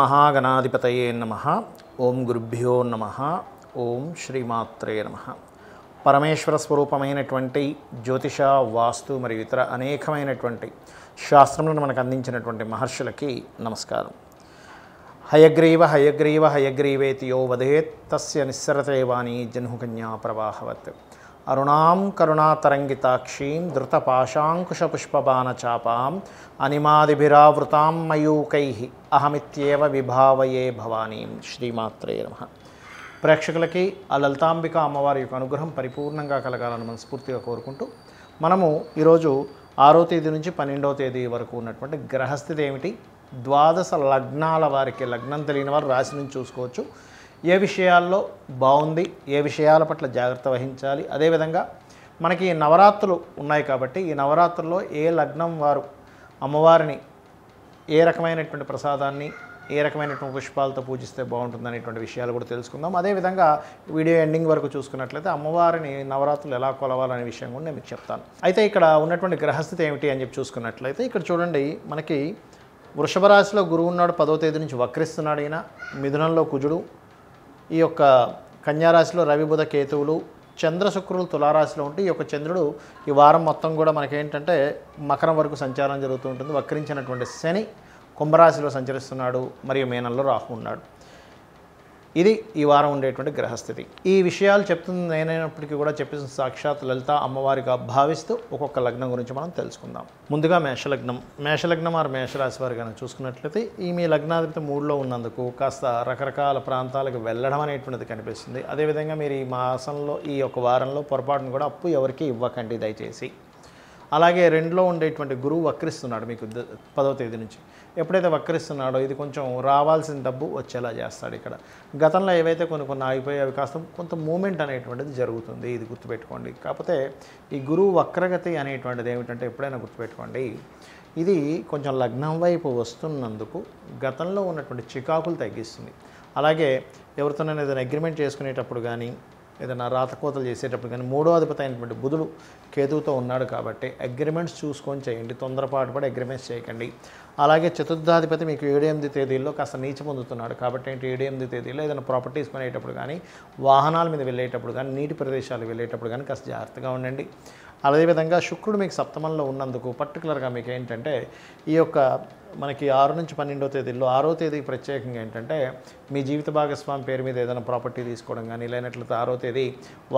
మహాగణాధిపతయే నమః. ఓం గురుభ్యో నమః. ఓం శ్రీమాత్రే నమః. పరమేశ్వర స్వరూపమైనటువంటి జ్యోతిష, వాస్తు మరియు ఇతర అనేకమైనటువంటి శాస్త్రములను మనకు అందించినటువంటి మహర్షులకి నమస్కారం. హయగ్రీవ హయగ్రీవ హయగ్రీవేతి యో వదేత్ తస్య నిస్సరతే వాణి జహ్నుకన్యా ప్రవాహవత్. అరుణాం కరుణాతరంగితాక్షీం ధృతపాశాంకుశపుష్పబాణచాపాం అనిమాదిభిరావృతాం మయూకైః అహమిత్యేవ విభావయే భవానీం. శ్రీమాత్రే నమః. ప్రేక్షకులకి ఆ లలితాంబిక అమ్మవారి యొక్క అనుగ్రహం పరిపూర్ణంగా కలగాలని మనస్ఫూర్తిగా కోరుకుంటూ, మనము ఈరోజు 6వ తేదీ నుంచి 12వ తేదీ వరకు ఉన్నటువంటి గ్రహస్థితి ఏమిటి, ద్వాదశ లగ్నాల వారికి, లగ్నం తెలియని వారు రాశి నుంచి చూసుకోవచ్చు, ఏ విషయాల్లో బాగుంది, ఏ విషయాల పట్ల జాగ్రత్త వహించాలి, అదేవిధంగా మనకి నవరాత్రులు ఉన్నాయి కాబట్టి ఈ నవరాత్రుల్లో ఏ లగ్నం వారు అమ్మవారిని ఏ రకమైనటువంటి ప్రసాదాన్ని, ఏ రకమైనటువంటి పుష్పాలతో పూజిస్తే బాగుంటుంది అనేటువంటి విషయాలు కూడా తెలుసుకుందాం. అదేవిధంగా వీడియో ఎండింగ్ వరకు చూసుకున్నట్లయితే అమ్మవారిని నవరాత్రులు ఎలా కొలవాలనే విషయం కూడా నేను మీకు చెప్తాను. అయితే ఇక్కడ ఉన్నటువంటి గ్రహస్థితి ఏమిటి అని చెప్పి చూసుకున్నట్లయితే ఇక్కడ చూడండి, మనకి వృషభ రాశిలో గురువు ఉన్నాడు, 10వ తేదీ నుంచి వక్రిస్తున్నాడు. ఈయన మిథునంలో కుజుడు, ఈ యొక్క కన్యారాశిలో రవి బుధ కేతువులు, చంద్ర శుక్రులు తులారాశిలో ఉంటే ఈ యొక్క చంద్రుడు ఈ వారం మొత్తం కూడా మనకేంటంటే మకరం వరకు సంచారం జరుగుతూ ఉంటుంది. వక్రించినటువంటి శని కుంభరాశిలో సంచరిస్తున్నాడు, మరియు మీనంలో రాహు ఉన్నాడు. ఇది ఈ వారం ఉండేటువంటి గ్రహస్థితి. ఈ విషయాలు చెప్తుంది నేనైనప్పటికీ కూడా చెప్పేసిన సాక్షాత్ లలిత అమ్మవారిగా భావిస్తూ ఒక్కొక్క లగ్నం గురించి మనం తెలుసుకుందాం. ముందుగా మేషలగ్నం. మేషలగ్నం ఆరు మేషరాశి వారు కనుక చూసుకున్నట్లయితే ఈ మీ లగ్నాధిపతి 3లో ఉన్నందుకు కాస్త రకరకాల ప్రాంతాలకు వెళ్ళడం అనేటువంటిది కనిపిస్తుంది. అదేవిధంగా మీరు ఈ మాసంలో, ఈ యొక్క వారంలో పొరపాటును కూడా అప్పు ఎవరికి ఇవ్వకండి దయచేసి. అలాగే 2లో ఉండేటువంటి గురువు వక్రిస్తున్నాడు మీకు 10వ తేదీ నుంచి. ఎప్పుడైతే వక్రిస్తున్నాడో ఇది కొంచెం రావాల్సిన డబ్బు వచ్చేలా చేస్తాడు. ఇక్కడ గతంలో ఏవైతే కొన్ని ఆగిపోయి అవి కాస్త కొంత మూమెంట్ అనేటువంటిది జరుగుతుంది, ఇది గుర్తుపెట్టుకోండి. కాకపోతే ఈ గురువు వక్రగతి అనేటువంటిది ఏమిటంటే ఎప్పుడైనా గుర్తుపెట్టుకోండి, ఇది కొంచెం లగ్నం వైపు వస్తున్నందుకు గతంలో ఉన్నటువంటి చికాకులు తగ్గిస్తుంది. అలాగే ఎవరితోనైనా ఏదైనా అగ్రిమెంట్ చేసుకునేటప్పుడు కానీ, ఏదైనా రాతకోతలు చేసేటప్పుడు కానీ 3వ అధిపతి అయినటువంటి బుధుడు కేతువుతో ఉన్నాడు కాబట్టి అగ్రిమెంట్స్ చూసుకొని చేయండి, తొందరపాటు పడి అగ్రిమెంట్స్ చేయకండి. అలాగే చతుర్థాధిపతి మీకు 7-8 తేదీల్లో కాస్త నీచ పొందుతున్నాడు కాబట్టి 7-8 తేదీల్లో ఏదైనా ప్రాపర్టీస్ కొనేటప్పుడు కానీ, వాహనాల మీద వెళ్ళేటప్పుడు కానీ, నీటి ప్రదేశాలు వెళ్ళేటప్పుడు కానీ కాస్త జాగ్రత్తగా ఉండండి. అదేవిధంగా శుక్రుడు మీకు సప్తమంలో ఉన్నందుకు పర్టికులర్గా మీకు ఏంటంటే ఈ యొక్క మనకి 6 నుంచి 12వ తేదీల్లో 6వ తేదీ ప్రత్యేకంగా ఏంటంటే మీ జీవిత భాగస్వామి పేరు మీద ఏదైనా ప్రాపర్టీ తీసుకోవడం కానీ, లేనట్లయితే 6వ తేదీ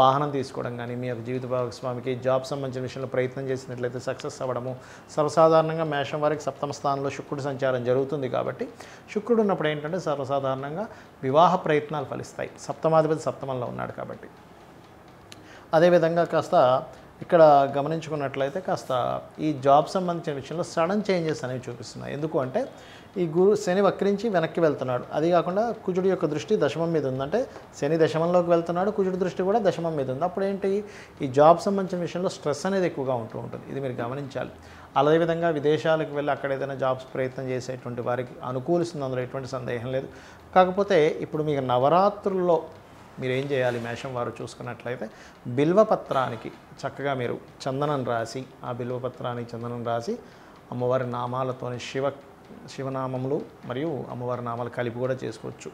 వాహనం తీసుకోవడం కానీ, మీ యొక్క జీవిత భాగస్వామికి జాబ్ సంబంధించిన విషయంలో ప్రయత్నం చేసినట్లయితే సక్సెస్ అవ్వడము. సర్వసాధారణంగా మేషం వారికి సప్తమ స్థానంలో శుక్రుడు సంచారం జరుగుతుంది కాబట్టి శుక్రుడు ఉన్నప్పుడు ఏంటంటే సర్వసాధారణంగా వివాహ ప్రయత్నాలు ఫలిస్తాయి. సప్తమాధిపతి సప్తమంలో ఉన్నాడు కాబట్టి. అదేవిధంగా కాస్త ఇక్కడ గమనించుకున్నట్లయితే కాస్త ఈ జాబ్ సంబంధించిన విషయంలో సడన్ చేంజెస్ అనేవి చూపిస్తున్నాయి. ఎందుకు అంటే ఈ శని వక్రించి వెనక్కి వెళ్తున్నాడు. అది కాకుండా కుజుడి యొక్క దృష్టి దశమం మీద ఉందంటే శని దశమంలోకి వెళ్తున్నాడు, కుజుడి దృష్టి కూడా దశమం మీద ఉంది. అప్పుడు ఏంటి, ఈ జాబ్ సంబంధించిన విషయంలో స్ట్రెస్ అనేది ఎక్కువగా ఉంటూ ఉంటుంది. ఇది మీరు గమనించాలి. అదేవిధంగా విదేశాలకు వెళ్ళి అక్కడ ఏదైనా జాబ్స్ ప్రయత్నం చేసేటువంటి వారికి అనుకూలిస్తుంది, అందులో ఎటువంటి సందేహం లేదు. కాకపోతే ఇప్పుడు మీకు నవరాత్రుల్లో మీరు ఏం చేయాలి, మేషం వారు చూసుకున్నట్లయితే బిల్వపత్రానికి చక్కగా మీరు చందనం రాసి, ఆ బిల్వపత్రానికి చందనం రాసి అమ్మవారి నామాలతోని శివనామములు మరియు అమ్మవారి నామాలు కలిపి కూడా చేసుకోవచ్చు.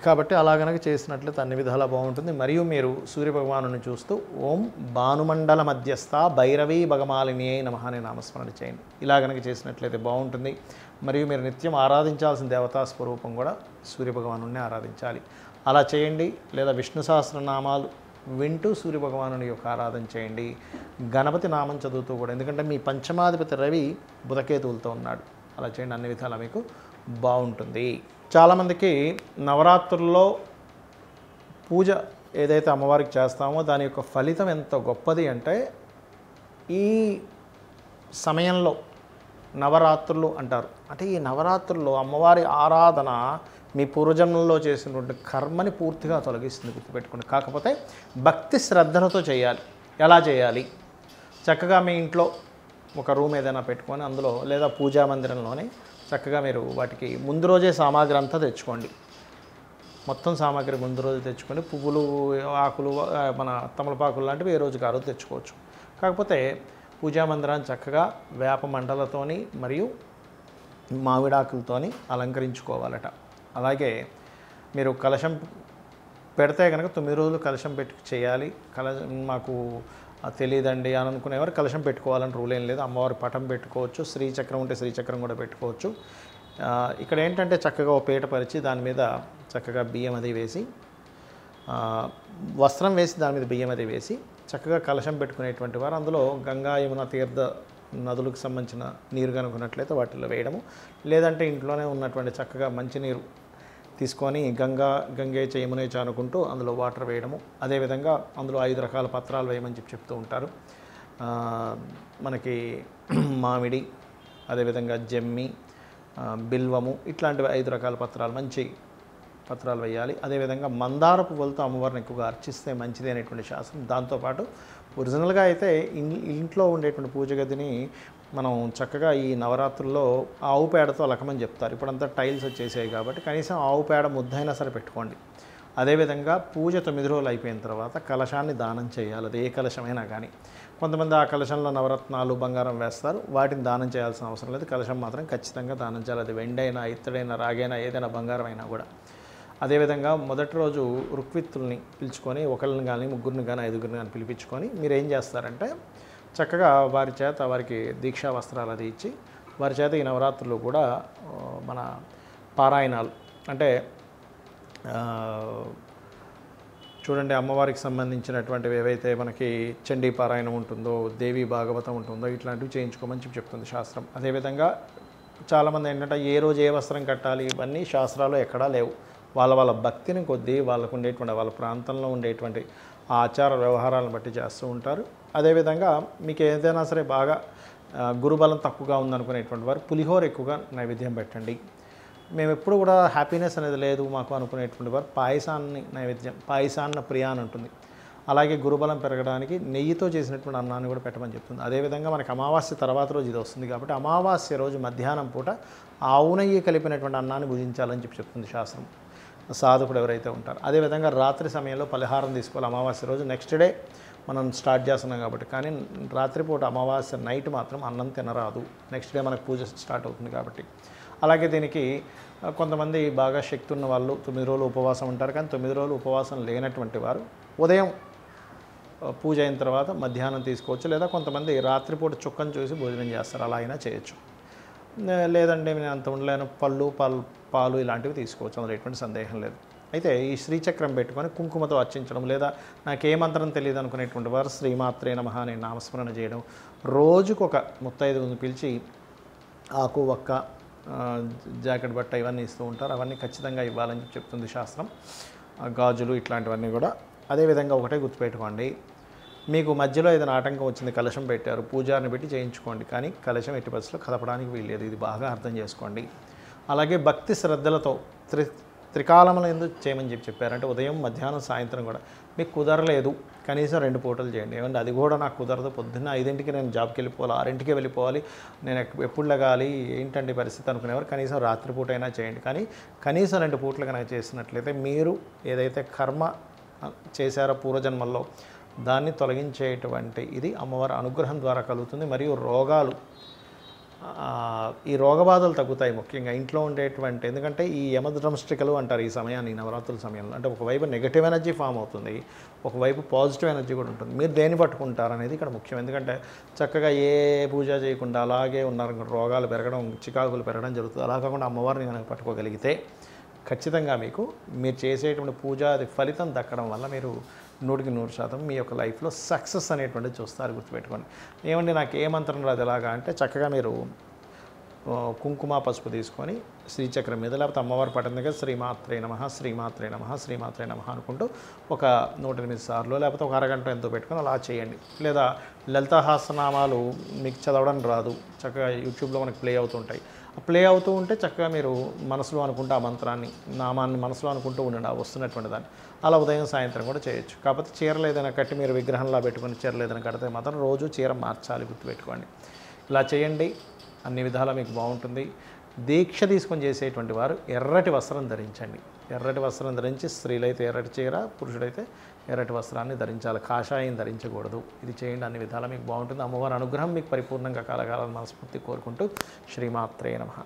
కాబట్టి అలా కనుక చేసినట్లయితే అన్ని విధాలా బాగుంటుంది. మరియు మీరు సూర్యభగవాను చూస్తూ ఓం భానుమండల మధ్యస్థ భైరవీ భగమాలిని నమః అనే నామస్మరణ చేయండి. ఇలా కనుక చేసినట్లయితే బాగుంటుంది. మరియు మీరు నిత్యం ఆరాధించాల్సిన దేవతా స్వరూపం కూడా సూర్యభగవాను ఆరాధించాలి. అలా చేయండి. లేదా విష్ణు సహస్రనామాలు వింటూ సూర్యభగవాను యొక్క ఆరాధన చేయండి. గణపతి నామం చదువుతూ కూడా, ఎందుకంటే మీ పంచమాధిపతి రవి బుధకేతువులతో ఉన్నాడు. అలా చేయండి, అన్ని విధాలా మీకు బాగుంటుంది. చాలామందికి నవరాత్రుల్లో పూజ ఏదైతే అమ్మవారికి చేస్తామో దాని యొక్క ఫలితం ఎంత గొప్పది అంటే, ఈ సమయంలో నవరాత్రులు అంటారు. అంటే ఈ నవరాత్రుల్లో అమ్మవారి ఆరాధన మీ పూర్వజన్మల్లో చేసినటువంటి కర్మని పూర్తిగా తొలగిస్తుంది, గుర్తుపెట్టుకోండి. కాకపోతే భక్తి శ్రద్ధలతో చేయాలి. ఎలా చేయాలి, చక్కగా మీ ఇంట్లో ఒక రూమ్ ఏదైనా పెట్టుకొని అందులో, లేదా పూజా మందిరంలోనే చక్కగా మీరు వాటికి ముందు రోజే సామాగ్రి అంతా తెచ్చుకోండి. మొత్తం సామాగ్రి ముందు రోజు తెచ్చుకొని పువ్వులు, ఆకులు, మన తమలపాకులు లాంటివి ఏ రోజుకి ఆ రోజు తెచ్చుకోవచ్చు. కాకపోతే పూజా మందిరాన్ని చక్కగా వేప మండలతోని మరియు మామిడాకులతోని అలంకరించుకోవాలట. అలాగే మీరు కలశం పెడితే కనుక 9 రోజులు కలశం పెట్టి చేయాలి. మాకు తెలియదండి అని అనుకునేవారు కలశం పెట్టుకోవాలని రూల్ ఏం లేదు. అమ్మవారి పటం పెట్టుకోవచ్చు, శ్రీచక్రం ఉంటే శ్రీచక్రం కూడా పెట్టుకోవచ్చు. ఇక్కడ ఏంటంటే చక్కగా ఓ పీట పరిచి దాని మీద చక్కగా బియ్యం అది వేసి, వస్త్రం వేసి దాని మీద బియ్యం అది వేసి చక్కగా కలశం పెట్టుకునేటువంటి వారు అందులో గంగా యమున తీర్థ నదులకు సంబంధించిన నీరు కనుక్కున్నట్లయితే వాటిలో వేయడము, లేదంటే ఇంట్లోనే ఉన్నటువంటి చక్కగా మంచినీరు తీసుకొని గంగే చ యమునే చ అనుకుంటూ అందులో వాటర్ వేయడము. అదేవిధంగా అందులో 5 రకాల పత్రాలు వేయమని చెప్తూ ఉంటారు. మనకి మామిడి, అదేవిధంగా జమ్మి, బిల్వము, ఇట్లాంటివి 5 రకాల పత్రాలు, మంచి పత్రాలు వేయాలి. అదేవిధంగా మందార పువ్వులతో అమ్మవారిని ఎక్కువగా అర్చిస్తే మంచిది అనేటువంటి శాస్త్రం. దాంతోపాటు ఒరిజినల్గా అయితే ఇంట్లో ఉండేటువంటి పూజ గదిని మనం చక్కగా ఈ నవరాత్రుల్లో ఆవు పేడతో అలకమని చెప్తారు. ఇప్పుడంతా టైల్స్ వచ్చేసాయి కాబట్టి కనీసం ఆవు పేడ ముద్దైనా సరే పెట్టుకోండి. అదేవిధంగా పూజ 9 రోజులు అయిపోయిన తర్వాత కలశాన్ని దానం చేయాలి. అది ఏ కలశమైనా కానీ. కొంతమంది ఆ కలశంలో నవరత్నాలు, బంగారం వేస్తారు. వాటిని దానం చేయాల్సిన అవసరం లేదు. కలశం మాత్రం ఖచ్చితంగా దానం చేయాలి. అది వెండైనా, ఇత్తడైనా, రాగైనా, ఏదైనా బంగారం అయినా కూడా. అదేవిధంగా మొదటి రోజు రుక్విత్తుల్ని పిలుచుకొని ఒకళ్ళని కానీ, ముగ్గురిని కానీ, 5గురిని కానీ పిలిపించుకొని మీరు ఏం చేస్తారంటే చక్కగా వారి చేత వారికి దీక్షా వస్త్రాలు అది ఇచ్చి వారి చేత ఈ నవరాత్రులు కూడా మన పారాయణాలు అంటే చూడండి, అమ్మవారికి సంబంధించినటువంటివి ఏవైతే మనకి చండీ పారాయణం ఉంటుందో, దేవి భాగవతం ఉంటుందో, ఇట్లాంటివి చేయించుకోమని చెప్తుంది శాస్త్రం. అదేవిధంగా చాలామంది ఏంటంటే ఏ రోజు ఏ వస్త్రం కట్టాలి ఇవన్నీ శాస్త్రాలు ఎక్కడా లేవు. వాళ్ళ భక్తిని కొద్దీ వాళ్ళకు ఉండేటువంటి వాళ్ళ ప్రాంతంలో ఉండేటువంటి ఆచార వ్యవహారాలను బట్టి చేస్తూ ఉంటారు. అదేవిధంగా మీకు ఏదైనా సరే బాగా గురుబలం తక్కువగా ఉందనుకునేటువంటి వారు పులిహోర ఎక్కువగా నైవేద్యం పెట్టండి. మేము ఎప్పుడు కూడా హ్యాపీనెస్ అనేది లేదు మాకు అనుకునేటువంటి వారు పాయసాన్ని నైవేద్యం, పాయసాన్న ప్రియ అని ఉంటుంది. అలాగే గురుబలం పెరగడానికి నెయ్యితో చేసినటువంటి అన్నాన్ని కూడా పెట్టమని చెప్తుంది. అదేవిధంగా మనకి అమావాస్య తర్వాత రోజు ఇది వస్తుంది కాబట్టి అమావాస్య రోజు మధ్యాహ్నం పూట ఆవు నెయ్యి కలిపినటువంటి అన్నాన్ని భుజించాలని చెప్తుంది శాస్త్రం, సాధకుడు ఎవరైతే ఉంటారో. అదేవిధంగా రాత్రి సమయంలో పలహారం తీసుకోవాలి. అమావాస్య రోజు నెక్స్ట్ డే మనం స్టార్ట్ చేస్తున్నాం కాబట్టి. కానీ రాత్రిపూట అమావాస్య నైట్ మాత్రం అన్నం తినరాదు. నెక్స్ట్ డే మనకు పూజ స్టార్ట్ అవుతుంది కాబట్టి. అలాగే దీనికి కొంతమంది బాగా శక్తి ఉన్న వాళ్ళు 9 రోజులు ఉపవాసం ఉంటారు. కానీ 9 రోజులు ఉపవాసం లేనటువంటి వారు ఉదయం పూజ అయిన తర్వాత మధ్యాహ్నం తీసుకోవచ్చు. లేదా కొంతమంది రాత్రిపూట చుక్కను చూసి భోజనం చేస్తారు, అలా అయినా చేయొచ్చు. లేదంటే నేను అంత ఉండలేను, పాలు ఇలాంటివి తీసుకోవచ్చు, అందులో ఎటువంటి సందేహం లేదు. అయితే ఈ శ్రీచక్రం పెట్టుకొని కుంకుమతో అర్చించడం, లేదా నాకే మంత్రం తెలియదు అనుకునేటువంటి వారు శ్రీమాత్రే నమః అనే నామస్మరణ చేయడం, రోజుకొక 35 పిలిచి ఆకు, ఒక్క, జాకెట్ బట్ట ఇవన్నీ ఇస్తూ ఉంటారు. అవన్నీ ఖచ్చితంగా ఇవ్వాలని చెప్తుంది శాస్త్రం. గాజులు ఇట్లాంటివన్నీ కూడా. అదేవిధంగా ఒకటే గుర్తుపెట్టుకోండి, మీకు మధ్యలో ఏదైనా ఆటంకం వచ్చింది, కలశం పెట్టారు, పూజారిని పెట్టి చేయించుకోండి. కానీ కలశం ఎట్టి పరిస్థితుల్లో కదపడానికి వీల్లేదు. ఇది బాగా అర్థం చేసుకోండి. అలాగే భక్తి శ్రద్ధలతో త్రికాలములు ఎందుకు చేయమని చెప్పారంటే ఉదయం, మధ్యాహ్నం, సాయంత్రం కూడా. మీకు కుదరలేదు కనీసం 2 పూటలు చేయండి. ఏమంటే అది కూడా నాకు కుదరదు, పొద్దున్న 5ంటికి నేను జాబ్కి వెళ్ళిపోవాలి, 6ంటికి వెళ్ళిపోవాలి, నేను ఎప్పుడు లగాలి, ఏంటండి పరిస్థితి అనుకునేవారు కనీసం రాత్రిపూట అయినా చేయండి. కానీ కనీసం 2 పూటలు కనుక చేసినట్లయితే మీరు ఏదైతే కర్మ చేశారో పూర్వజన్మల్లో దాన్ని తొలగించేటువంటి ఇది అమ్మవారి అనుగ్రహం ద్వారా కలుగుతుంది. మరియు ఈ రోగబాధలు తగ్గుతాయి. ముఖ్యంగా ఇంట్లో ఉండేటువంటి, ఎందుకంటే ఈ యమద్రంష్టికలు అంటారు ఈ సమయాన్ని, నవరాత్రుల సమయంలో. అంటే ఒకవైపు నెగటివ్ ఎనర్జీ ఫామ్ అవుతుంది, ఒకవైపు పాజిటివ్ ఎనర్జీ కూడా ఉంటుంది. మీరు దేన్ని పట్టుకుంటారు అనేది ఇక్కడ ముఖ్యం. ఎందుకంటే చక్కగా ఏ పూజ చేయకుండా అలాగే ఉన్నారు, రోగాలు పెరగడం, చికాకులు పెరగడం జరుగుతుంది. అలా కాకుండా అమ్మవారిని కనుక పట్టుకోగలిగితే ఖచ్చితంగా మీరు చేసేటువంటి పూజ అది ఫలితం దక్కడం వల్ల మీరు 100% మీ యొక్క లైఫ్లో సక్సెస్ అనేటువంటిది చూస్తారు. గుర్తుపెట్టుకోండి. ఏమండి నాకు ఏ మంత్రం రాదు ఎలాగా అంటే చక్కగా మీరు కుంకుమ, పసుపు తీసుకొని శ్రీచక్రం మీద లేకపోతే అమ్మవారి పట్టం దగ్గర శ్రీమాత్రే నమః, శ్రీమాత్రే నమః, శ్రీమాత్రే నమః అనుకుంటూ ఒక 108 సార్లు లేకపోతే ఒక అరగంట ఎంతో పెట్టుకొని అలా చేయండి. లేదా లలితాసహస్రనామాలు మీకు చదవడం రాదు, చక్కగా యూట్యూబ్లో మనకు ప్లే అవుతుంటాయి. ప్లే అవుతూ ఉంటే చక్కగా మీరు మనసులో అనుకుంటే ఆ మంత్రాన్ని, నామాన్ని మనసులో అనుకుంటూ ఉండండి, ఆ వస్తున్నటువంటి దాన్ని. అలా ఉదయం, సాయంత్రం కూడా చేయొచ్చు. కాకపోతే చీరలు ఏదైనా కట్టి మీరు విగ్రహంలా పెట్టుకుని చీరలు ఏదైనా కడితే మాత్రం రోజు చీర మార్చాలి, గుర్తుపెట్టుకోండి. ఇలా చేయండి, అన్ని విధాలా మీకు బాగుంటుంది. దీక్ష తీసుకొని చేసేటువంటి వారు ఎర్రటి వస్త్రం ధరించండి. ఎర్రటి వస్త్రం ధరించి స్త్రీలైతే ఎర్రటి చీర, పురుషుడైతే ఎర్రటి వస్త్రాన్ని ధరించాలి, కాషాయం ధరించకూడదు. ఇది చేయండి, అన్ని విధాలా మీకు బాగుంటుంది. అమ్మవారి అనుగ్రహం మీకు పరిపూర్ణంగా కలగాలని మనస్ఫూర్తి కోరుకుంటూ శ్రీమాత్రే నమః.